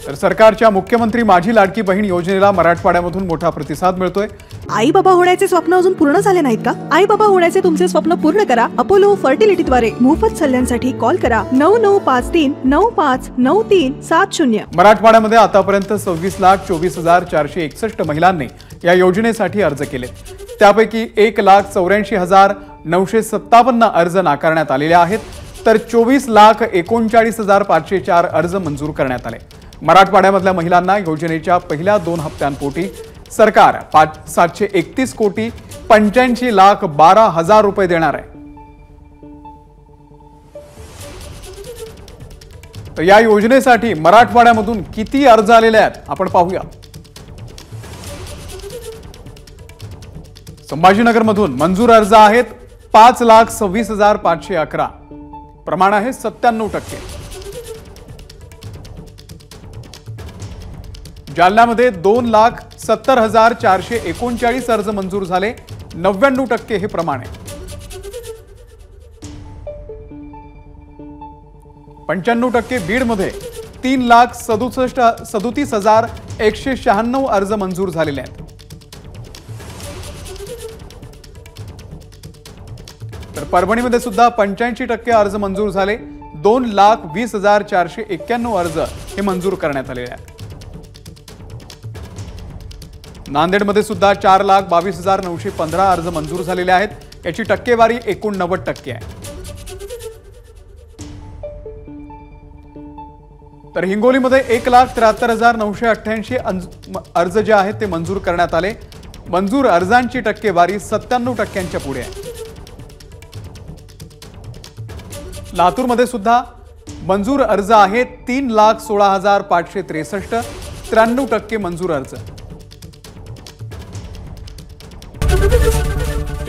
तर सरकारच्या मुख्यमंत्री माझी लाडकी बहीण योजनेला मराठवाड्यामधून मोठा प्रतिसाद मिळतोय। आई बाबा होण्याचे स्वप्न अजून पूर्ण झाले नाहीत का? आई बाबा होण्याचे तुमचे स्वप्न पूर्ण करा अपोलो फर्टिलिटीद्वारे। मोफत सल्ल्यांसाठी कॉल करा 9953959370। मराठवाड्यामध्ये आतापर्यंत 26,24,461 महिलांनी या योजनेसाठी अर्ज केले। त्यापैकी 1,84,957 अर्ज नाकारण्यात आलेले आहेत, तर 24,39,504 अर्ज मंजूर करण्यात आले। मराठवाड्यामधल्या महिलांना योजनेच्या पहिल्या 2 हप्त्यांपोटी सरकार 731,85,12,00,000 रुपये देणार आहे। तर या योजनेसाठी मराठवाड्यामधून किती अर्ज आलेले आहेत आपण पाहूया। संभाजीनगरमधून मंजूर अर्ज आहेत 5,26,511, प्रमाण आहे 97%। जालन्यामध्ये 2,70,439 अर्ज मंजूर झाले, 99% हे प्रमाण आहे। 95% बीडमध्ये 3,37,196 अर्ज मंजूर झालेले आहेत। तर परभणीमध्ये सुद्धा 85% अर्ज मंजूर झाले, 2,20,491 अर्ज हे मंजूर करण्यात आलेले आहेत। नांदेडमध्ये सुद्धा 4,22,915 अर्ज मंजूर झालेले आहेत, याची टक्केवारी 89% आहे। तर हिंगोलीमध्ये 1,73,988 अर्ज जे आहेत ते मंजूर करण्यात आले, मंजूर अर्जांची टक्केवारी 97% पुढे आहे। लातूरमध्ये सुद्धा मंजूर अर्ज आहेत 3,16,563, 93% मंजूर अर्ज।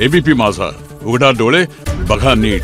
एबीपी माझा, उघडा डोळे बघा नीट।